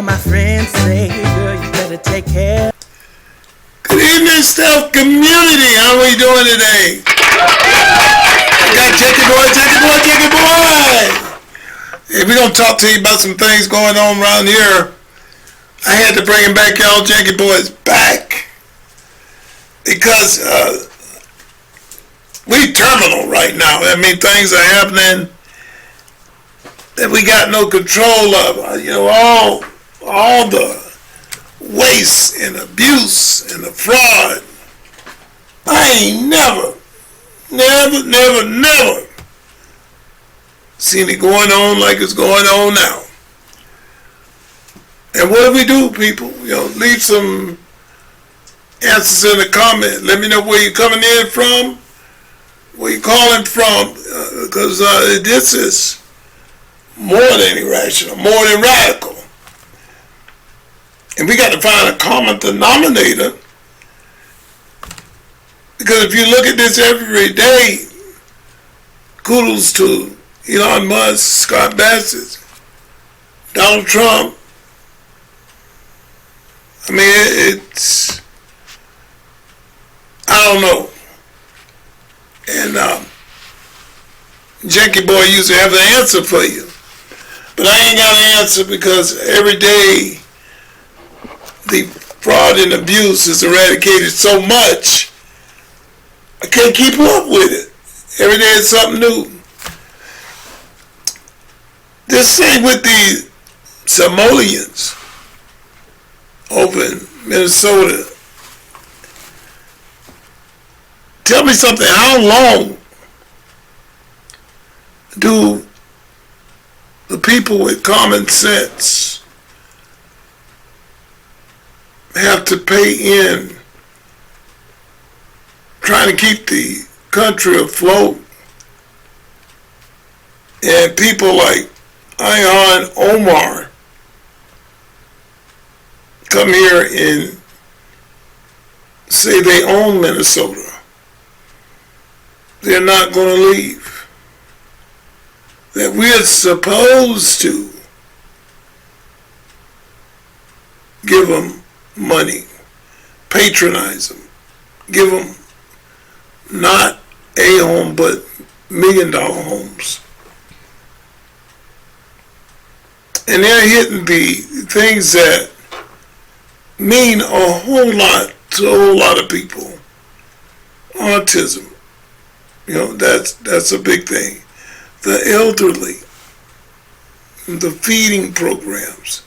my friends say, girl, you better take care. Good evening, Stealth community. How are we doing today? I got Jackie Boy. Hey, we're going to talk to you about some things going on around here. I had to bring him back, y'all. Jackie Boy is back. Because we terminal right now. I mean, things are happening that we got no control of. You know, all the waste and abuse and the fraud. I ain't never seen it going on like it's going on now. And what do, people? You know, leave some answers in the comment. Let me know where you're coming in from, where you're calling from, because this is more than irrational, more than radical. And we got to find a common denominator, because if you look at this every day, kudos to Elon Musk, Scott Bassett, Donald Trump. I mean, it's, I don't know. And Jackie Boy used to have the answer for you. But I ain't got an answer, because every day the fraud and abuse is eradicated so much, I can't keep up with it. Every day is something new. This thing with the Somalians over in Minnesota. Tell me something, how long do the people with common sense have to pay in trying to keep the country afloat? And people like Ilhan Omar come here and say they own Minnesota. They're not going to leave. That we're supposed to give them money, patronize them, give them not a home but $1 million homes. And they're hitting the things that mean a whole lot to a whole lot of people. Autism, you know, that's a big thing. The elderly, the feeding programs.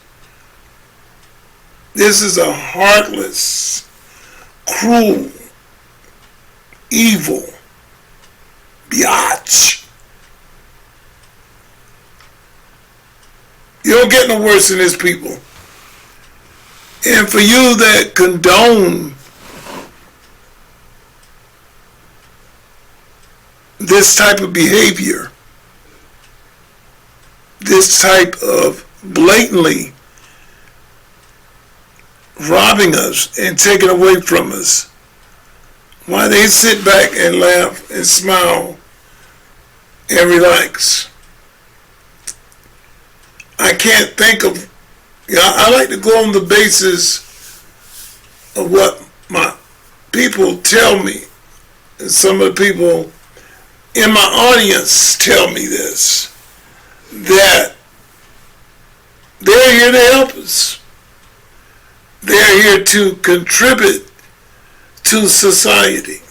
This is a heartless, cruel, evil biatch. You don't get no worse than this, people. And for you that condone this type of behavior, this type of blatantly robbing us and taking away from us, why they sit back and laugh and smile and relax. I can't think of, you know, I like to go on the basis of what my people tell me, and some of the people in my audience tell me this, that they're here to help us. They're here to contribute to society.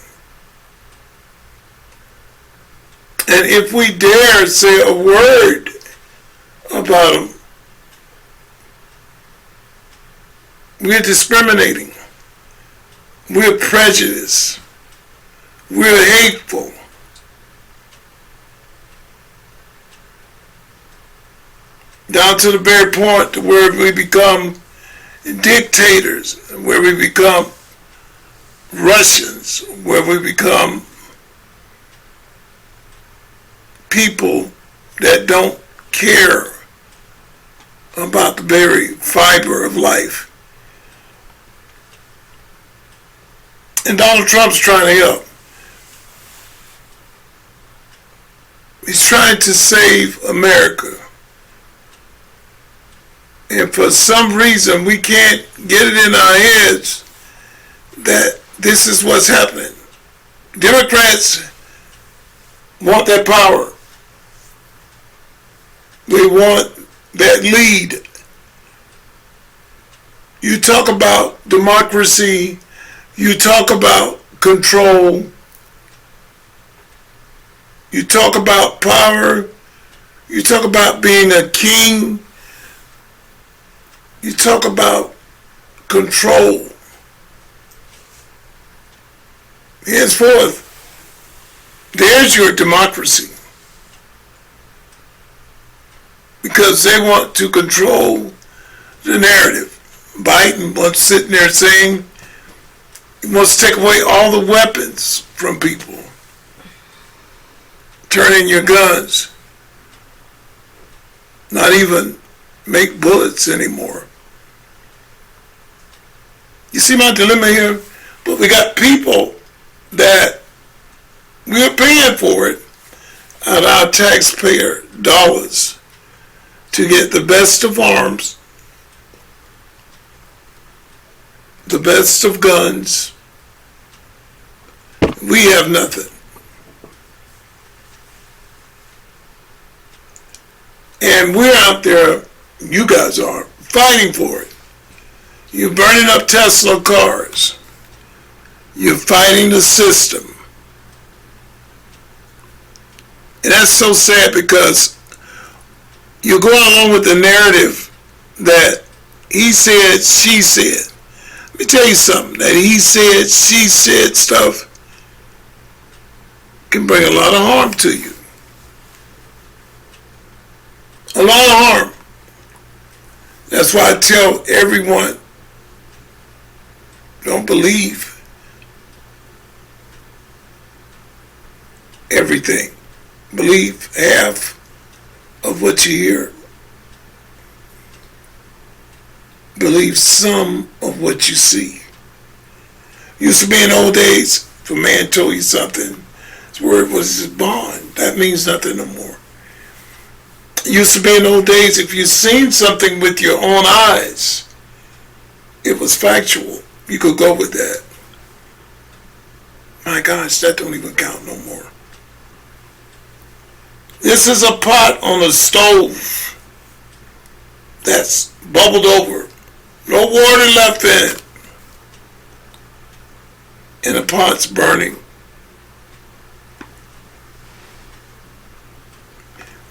And if we dare say a word about them, we're discriminating, we're prejudiced, we're hateful. Down to the very point to where we become dictators, where we become Russians, where we become people that don't care about the very fiber of life. And Donald Trump's trying to help. He's trying to save America. And for some reason, we can't get it in our heads that this is what's happening. Democrats want that power. We want that lead. You talk about democracy, you talk about control, you talk about power, you talk about being a king, you talk about control. Henceforth, there's your democracy. Because they want to control the narrative. Biden was sitting there saying he wants to take away all the weapons from people. Turn in your guns. Not even make bullets anymore. You see my dilemma here? But we got people that we're paying for it out of our taxpayer dollars to get the best of arms, the best of guns. We have nothing. And we're out there, you guys are, fighting for it. You're burning up Tesla cars. You're fighting the system. And that's so sad because you're going along with the narrative that he said, she said. Let me tell you something, that he said, she said stuff can bring a lot of harm to you. A lot of harm. That's why I tell everyone, don't believe everything. Believe half of what you hear. Believe some of what you see. Used to be in old days, if a man told you something, his word was his bond. That means nothing no more. Used to be in old days, if you seen something with your own eyes, it was factual. You could go with that. My gosh, that don't even count no more. This is a pot on a stove that's bubbled over. No water left in it. And the pot's burning.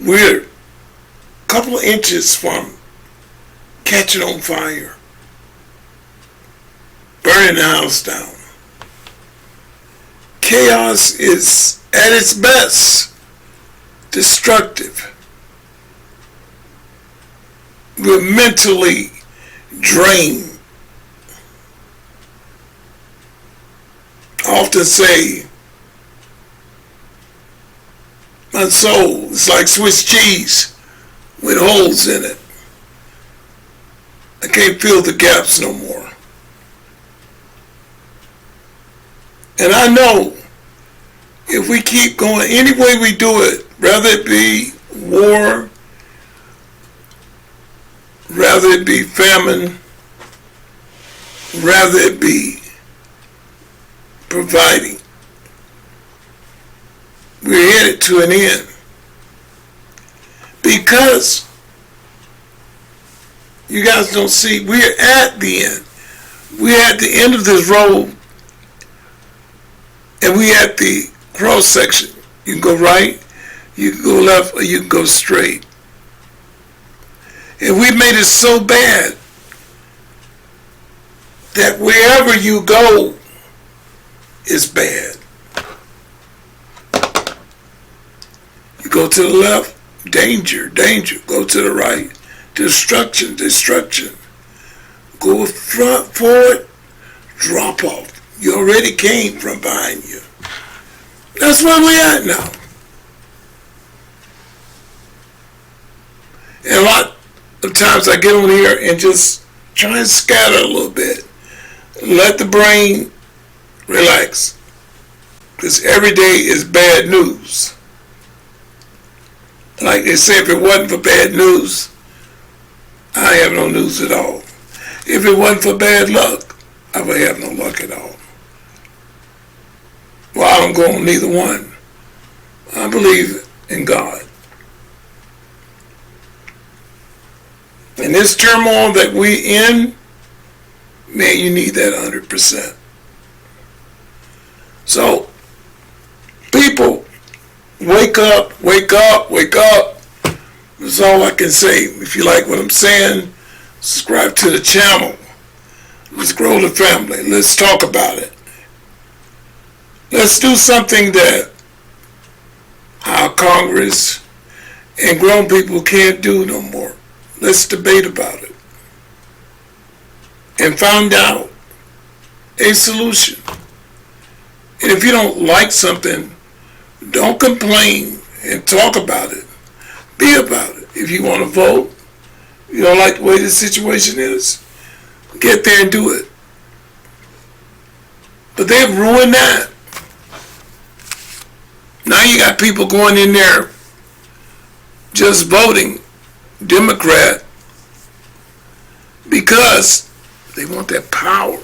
We're a couple of inches from catching on fire. Burning the house down. Chaos is at its best destructive. We're mentally drained. I often say, my soul is like Swiss cheese with holes in it. I can't fill the gaps no more. And I know if we keep going any way we do it, rather it be war, rather it be famine, rather it be providing, we're headed to an end. Because you guys don't see, we're at the end. We're at the end of this road, and we at the cross section. You can go right, you can go left, or you can go straight. And we made it so bad that wherever you go is bad. You go to the left, danger, danger. Go to the right, destruction, destruction. Go front, forward, drop off. You already came from behind you. That's where we're at now. And a lot of times I get on here and just try and scatter a little bit. Let the brain relax. Because every day is bad news. Like they say, if it wasn't for bad news, I have no news at all. If it wasn't for bad luck, I would have no luck at all. Well, I don't go on neither one. I believe in God. In this turmoil that we in, man, you need that 100%. So, people, wake up, wake up, wake up. That's all I can say. If you like what I'm saying, subscribe to the channel. Let's grow the family. Let's talk about it. Let's do something that our Congress and grown people can't do no more. Let's debate about it and find out a solution. And if you don't like something, don't complain and talk about it. Be about it. If you want to vote, you don't like the way the situation is, get there and do it. But they've ruined that. Now you got people going in there just voting Democrat because they want that power.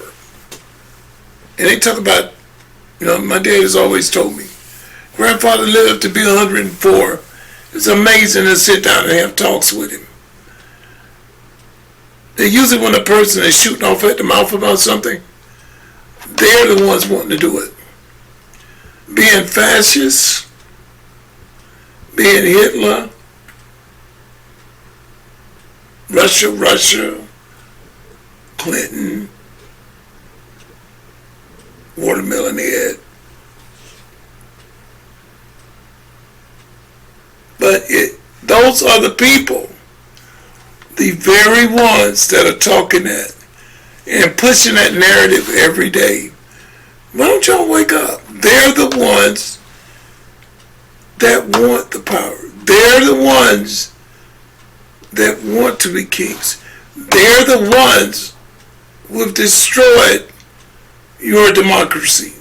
And they talk about, my dad has always told me, grandfather lived to be 104. It's amazing to sit down and have talks with him. They usually when a person is shooting off at the mouth about something, they're the ones wanting to do it. Being fascist, being Hitler, Russia, Clinton, watermelon head. But those are the people, the very ones that are talking that and pushing that narrative every day. Why don't y'all wake up? They're the ones that want the power. They're the ones that want to be kings. They're the ones who have destroyed your democracy.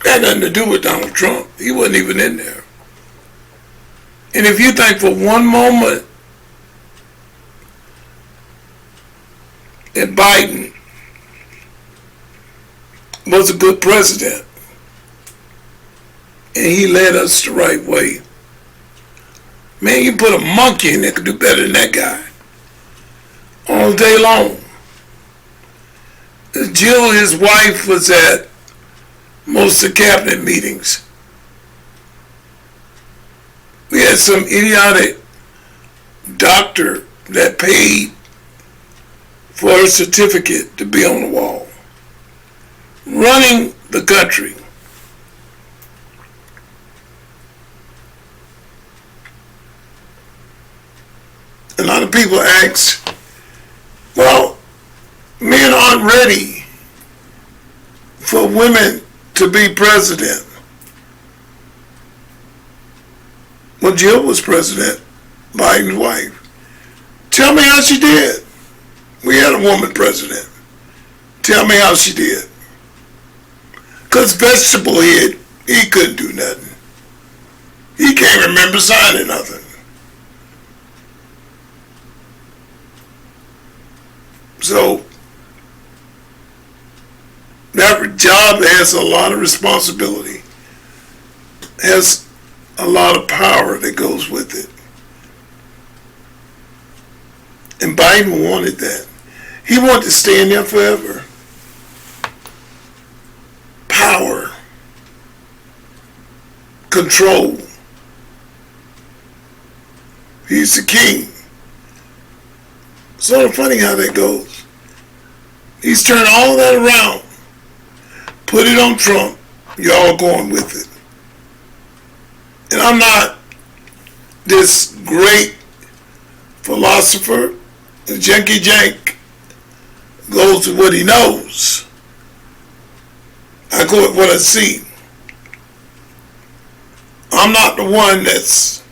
Had nothing to do with Donald Trump. He wasn't even in there. And if you think for one moment that Biden was a good president and he led us the right way, man, you put a monkey in there could do better than that guy all day long. Jill, his wife, was at most of the cabinet meetings. We had some idiotic doctor that paid for a certificate to be on the wall, running the country. A lot of people ask, well, men aren't ready for women to be president. When Jill was president, Biden's wife, tell me how she did. We had a woman president. Tell me how she did. Because Vegetable Head, he couldn't do nothing. He can't remember signing nothing. So, that job has a lot of responsibility, has a lot of power that goes with it. And Biden wanted that. He wanted to stay in there forever. Power. Control. He's the king. Sort of funny how that goes. He's turned all that around. Put it on Trump. Y'all going with it. And I'm not this great philosopher. Janky Jank goes with what he knows. I go with what I see. I'm not the one that's,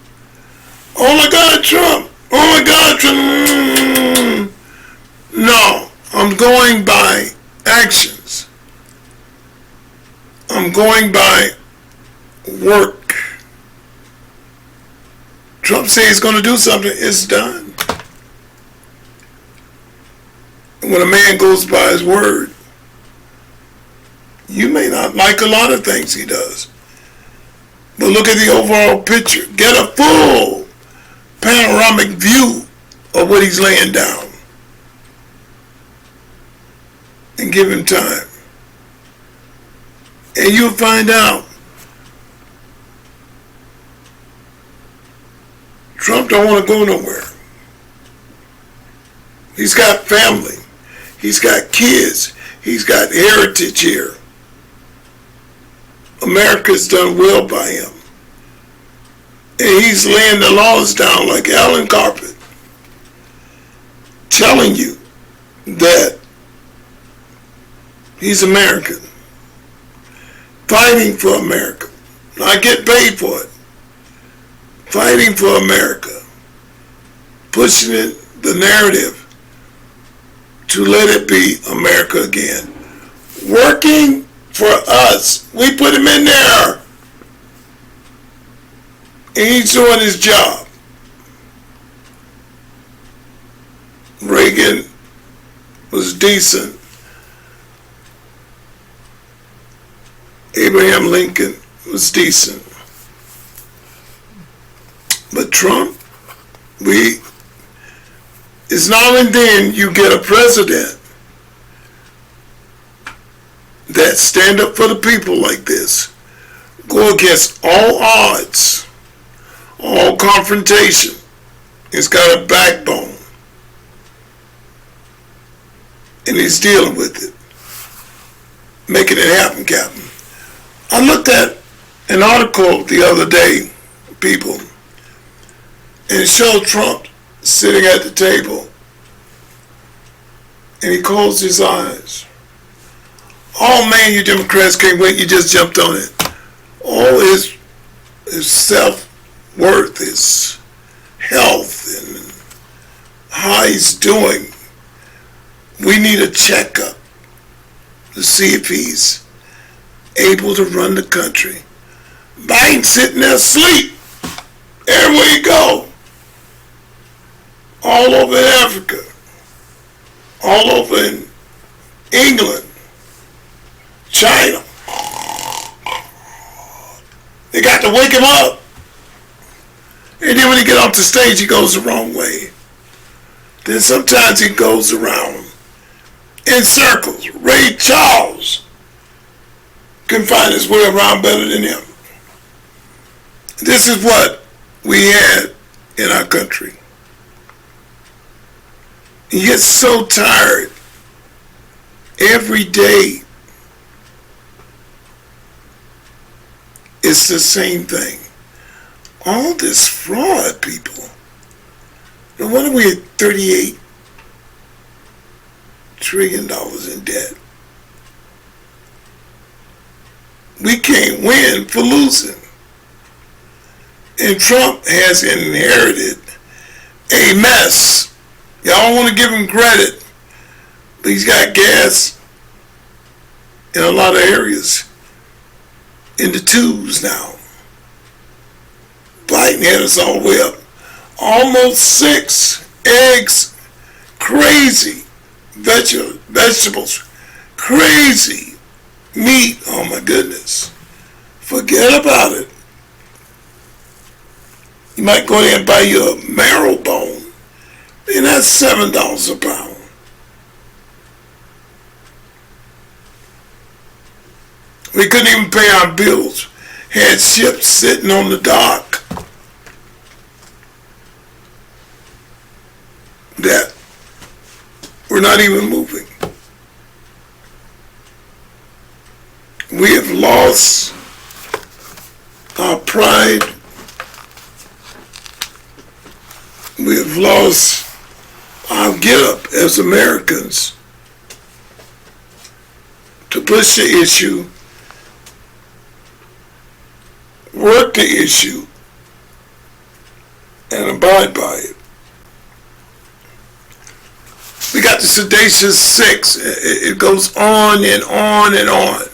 oh my God, Trump. Oh my God, Trump. No, I'm going by actions. I'm going by work. Trump says he's going to do something, it's done. when a man goes by his word, you may not like a lot of things he does. But look at the overall picture. Get a full panoramic view of what he's laying down. And give him time. And you'll find out Trump don't want to go nowhere. He's got family. He's got kids. He's got heritage here. America's done well by him. And he's laying the laws down like Alan Carpet, telling you that he's American, fighting for America, not get paid for it, fighting for America, pushing it, the narrative to let it be America again, working for us. We put him in there, and he's doing his job. Reagan was decent. Abraham Lincoln was decent. But Trump, it's now and then you get a president that stand up for the people like this, go against all odds, all confrontation. He's got a backbone, and he's dealing with it, making it happen, Captain. I looked at an article the other day, people, and it showed Trump sitting at the table, and he closed his eyes. Oh man, you Democrats can't wait, you just jumped on it. All his self-worth, his health, and how he's doing. We need a checkup to see if he's able to run the country. Biden sitting there asleep everywhere you go. All over in Africa, all over in England, China. They got to wake him up. And then when he get off the stage, he goes the wrong way. Then sometimes he goes around in circles. Ray Charles can find his way around better than him. This is what we had in our country. You get so tired every day. It's the same thing. All this fraud, people. No wonder we're at $38 trillion in debt. We can't win for losing. And Trump has inherited a mess. Y'all want to give him credit, but he's got gas in a lot of areas in the tubes now. Biden had us all the way up. Almost 6 eggs, crazy. Vegetables, crazy. Meat, oh my goodness. Forget about it. You might go there and buy you a marrow bone. And that's $7 a pound. We couldn't even pay our bills. Had ships sitting on the dock that were not even moving. We have lost our pride. We have lost our get up as Americans to push the issue, work the issue, and abide by it. We got the Sedacious Six. It goes on and on and on,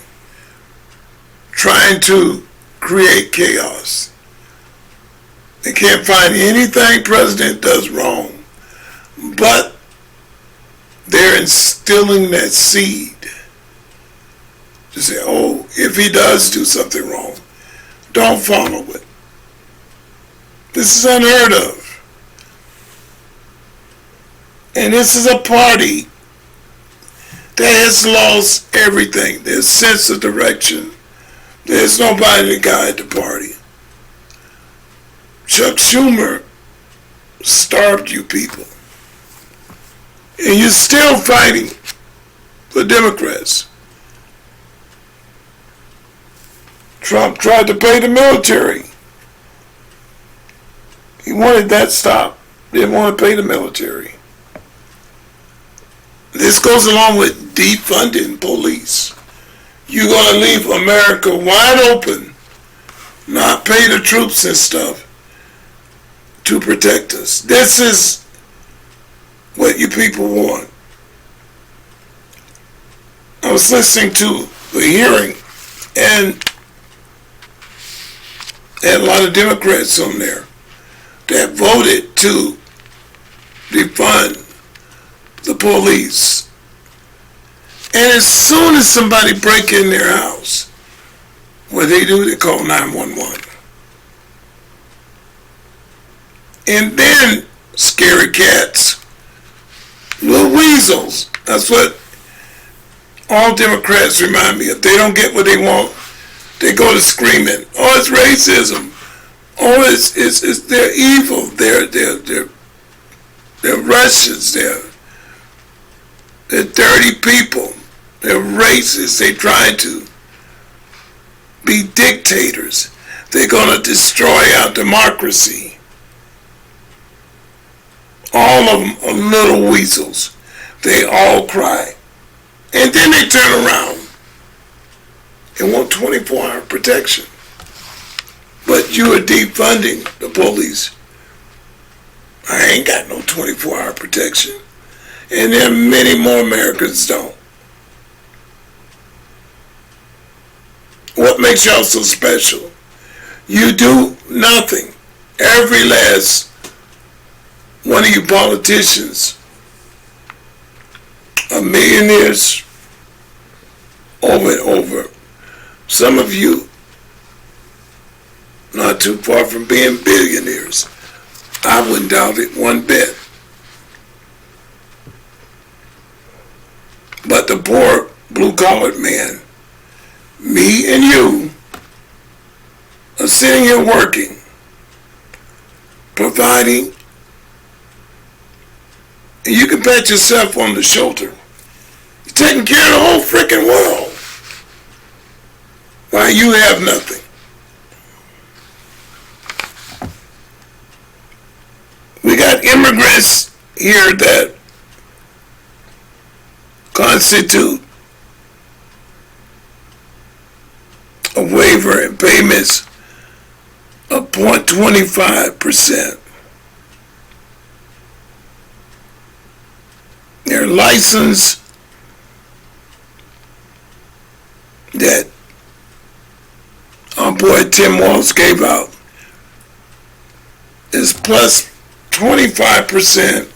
trying to create chaos. They can't find anything president does wrong, but they're instilling that seed to say, oh, if he does do something wrong, don't follow it. This is unheard of. And this is a party that has lost everything. Their sense of direction. There's nobody to guide the party. Chuck Schumer starved you people. And you're still fighting for Democrats. Trump tried to pay the military. He wanted that stopped. Didn't want to pay the military. This goes along with defunding police. You're going to leave America wide open, not pay the troops and stuff to protect us. This is what you people want. I was listening to the hearing, and had a lot of Democrats on there that voted to defund the police. And as soon as somebody break in their house, what they do, they call 911. And then scary cats, little weasels. That's what all Democrats remind me of. They don't get what they want, they go to screaming. Oh, it's racism. Oh, it's they're evil. They're Russians. They're dirty people. They're racist. They're trying to be dictators. They're going to destroy our democracy. All of them are little weasels. They all cry. And then they turn around and want 24-hour protection. But you are defunding the police. I ain't got no 24-hour protection. And there are many more Americans don't. What makes y'all so special? You do nothing. Every last one of you politicians are millionaires over and over. Some of you not too far from being billionaires. I wouldn't doubt it one bit. But the poor blue-collar man, me and you, are sitting here working, providing, and you can pat yourself on the shoulder. You're taking care of the whole freaking world while you have nothing. We got immigrants here that constitute a waiver and payments of 0.25%. Their license that our boy Tim Walz gave out is plus 25%.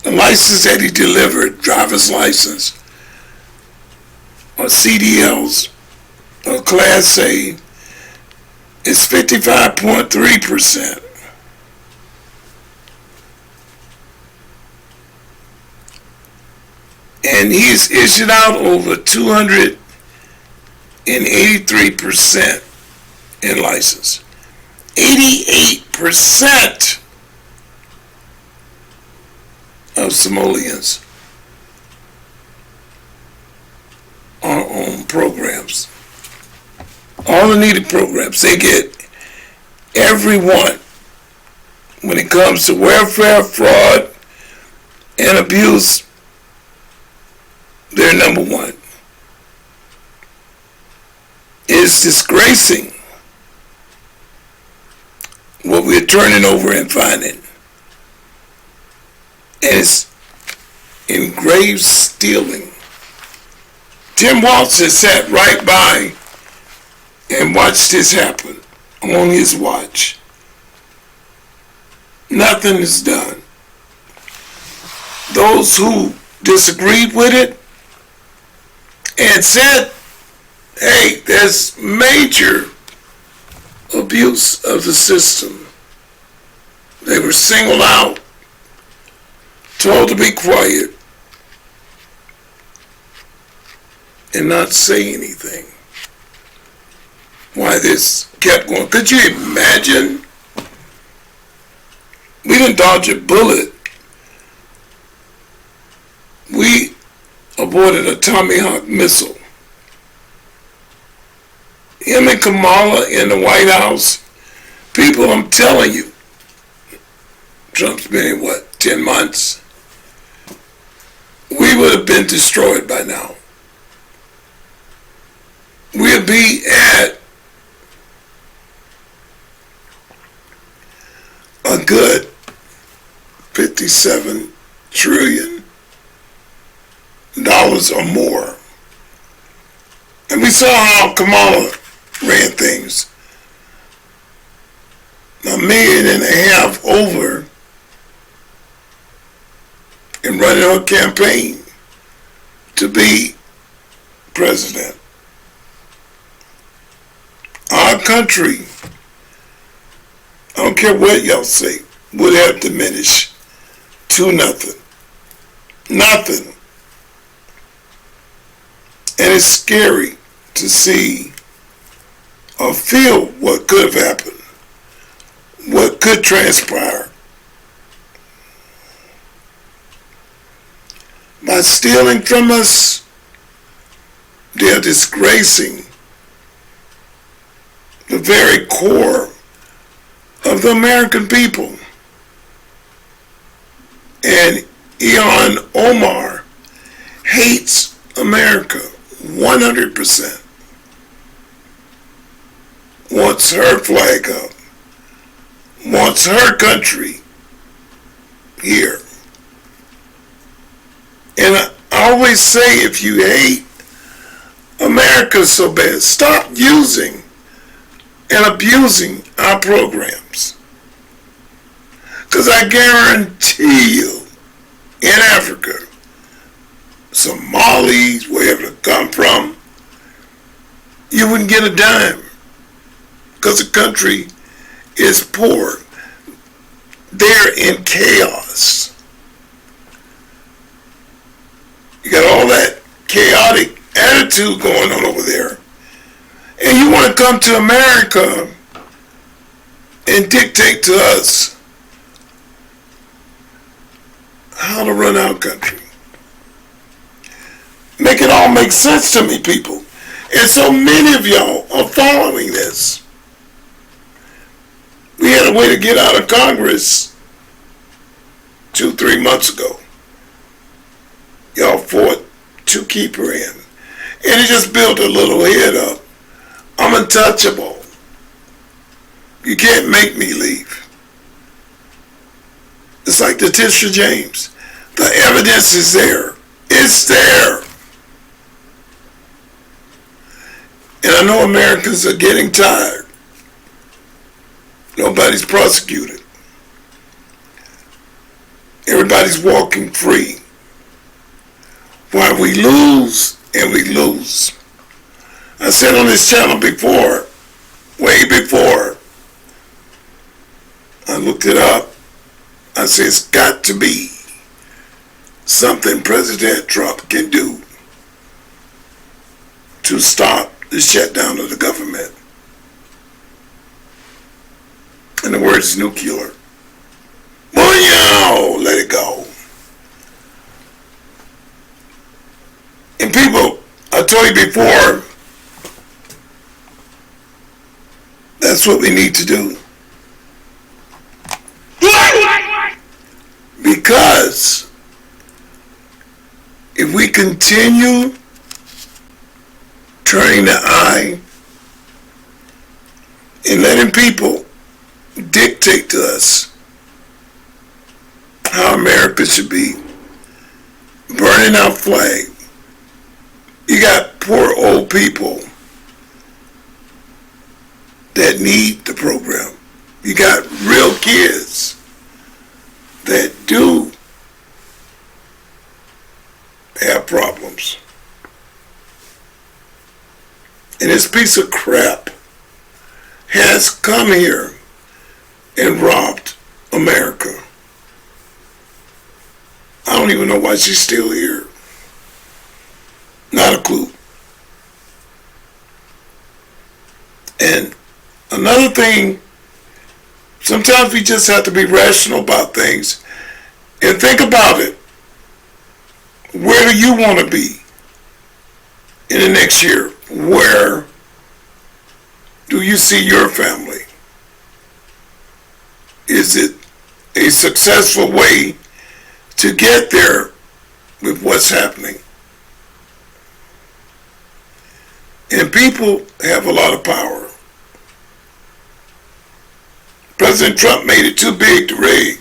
The license that he delivered, driver's license, or CDLs, or Class A, is 55.3%. And he's issued out over 283% in license. 88% of Somalians are on programs. All the needed programs. They get everyone. When it comes to welfare, fraud, and abuse, they're number one. It's disgracing what we're turning over and finding. And it's in grave stealing. Tim Walz has sat right by and watched this happen on his watch. Nothing is done. Those who disagreed with it and said, hey, there's major abuse of the system. They were singled out, told to be quiet, and not say anything. Why this kept going. Could you imagine? We didn't dodge a bullet. We aborted a Tomahawk missile. Him and Kamala in the White House, people, I'm telling you, Trump's been in 10 months? We would have been destroyed by now. We'll be at a good $57 trillion or more. And we saw how Kamala ran things. $1.5 million over in running her campaign to be president. Our country, I don't care what y'all say, would have diminished to nothing. Nothing. And it's scary to see or feel what could have happened, what could transpire. By stealing from us, they're disgracing the very core of the American people. And Ilhan Omar hates America 100%. Wants her flag up. Wants her country here. And I always say, if you hate America so bad, stop using and abusing our programs. Because I guarantee you, in Africa, Somalis, wherever they come from, you wouldn't get a dime. Because the country is poor. They're in chaos. You got all that chaotic attitude going on over there. And you want to come to America and dictate to us how to run our country. Make it all make sense to me, people. And so many of y'all are following this. We had a way to get out of Congress 2-3 months ago. Y'all fought to keep her in. And he just built a little head up. I'm untouchable. You can't make me leave. It's like Letitia James. The evidence is there. It's there. And I know Americans are getting tired. Nobody's prosecuted. Everybody's walking free. Why we lose and we lose. I said on this channel before, way before, I looked it up. I said it's got to be something President Trump can do to stop the shutdown of the government. And the word is nuclear. Booyah! Let it go. And people, I told you before, that's what we need to do. Because if we continue turning the eye and letting people dictate to us how America should be, burning our flag, you got poor old people that need the program. You got real kids that do and this piece of crap has come here and robbed America. I don't even know why she's still here. Not a clue. And another thing, sometimes we just have to be rational about things and think about it. Where do you want to be in the next year? Where do you see your family? Is it a successful way to get there with what's happening? And people have a lot of power. President Trump made it too big to rig.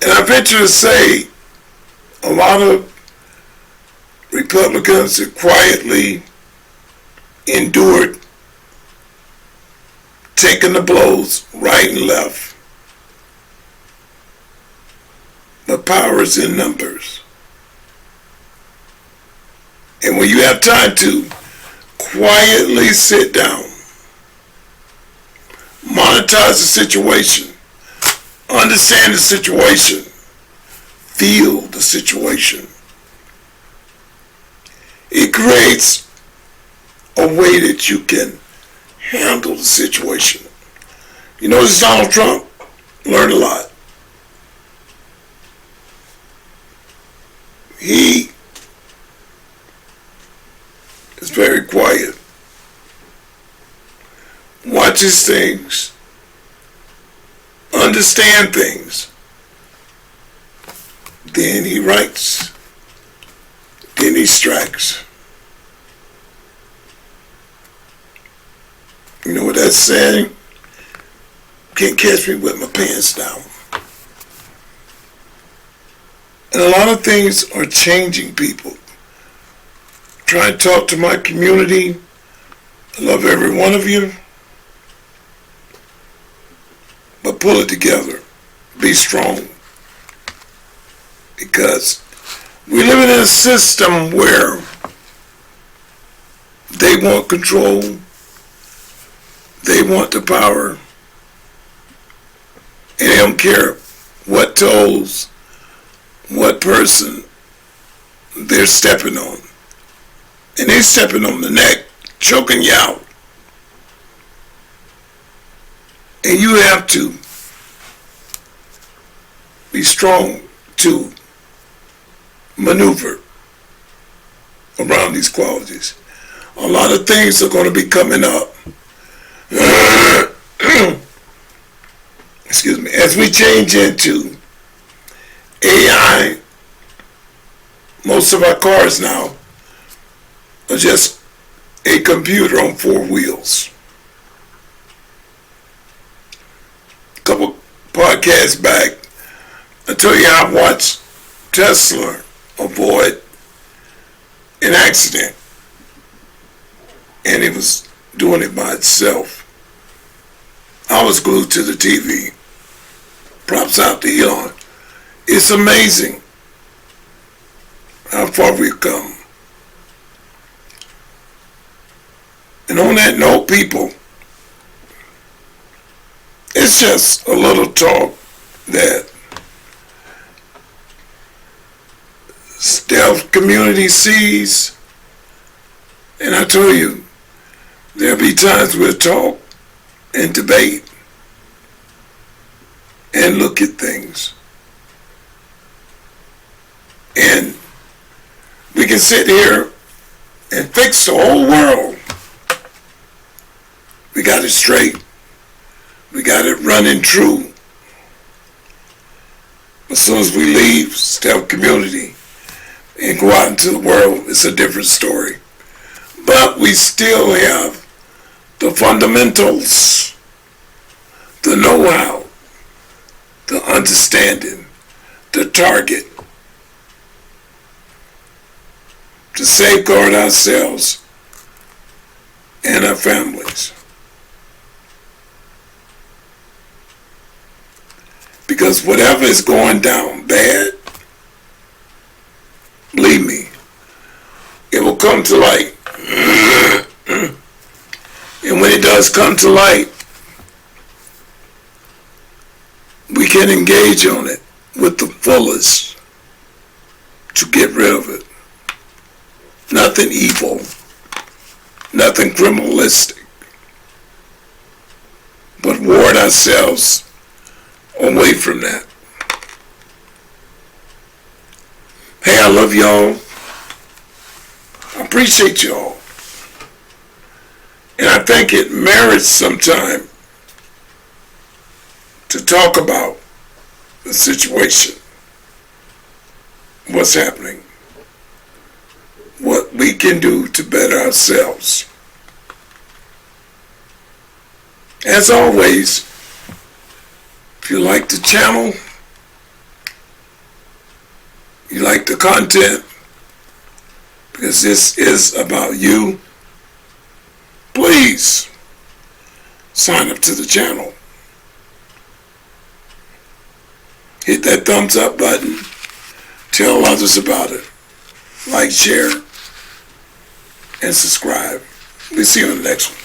And I venture to say a lot of Republicans have quietly endured taking the blows right and left. But power is in numbers. And when you have time to quietly sit down, monetize the situation, understand the situation, feel the situation, it creates a way that you can handle the situation. You notice Donald Trump learned a lot. He is very quiet, watches things, understand things, then he writes, then he strikes. You know what that's saying? Can't catch me with my pants down. And a lot of things are changing, people. Try and talk to my community. I love every one of you. But pull it together. Be strong. Because we're living in a system where they want control. They want the power. And they don't care what toes, what person they're stepping on. And they're stepping on the neck, choking you out. And you have to be strong to maneuver around these qualities. A lot of things are going to be coming up. Excuse me. As we change into AI, most of our cars now are just a computer on four wheels. A couple podcasts back, I told you I watched Tesla avoid an accident, and it was doing it by itself. I was glued to the TV. Props out to Elon. It's amazing how far we've come. And on that note, people, it's just a little talk that stealth community sees. And I told you, there'll be times we'll talk and debate and look at things. And we can sit here and fix the whole world. We got it straight. We got it running true. As soon as we leave stealth community and go out into the world, it's a different story. But we still have the fundamentals, the know-how, the understanding, the target to safeguard ourselves and our families. Because whatever is going down bad, believe me, it will come to light has come to light, we can engage on it with the fullest to get rid of it. Nothing evil, nothing criminalistic, but ward ourselves away from that. Hey, I love y'all. I appreciate y'all. And I think it merits some time to talk about the situation, what's happening, what we can do to better ourselves. As always, if you like the channel, you like the content, because this is about you, please sign up to the channel. Hit that thumbs up button. Tell others about it. Like, share, and subscribe. We'll see you on the next one.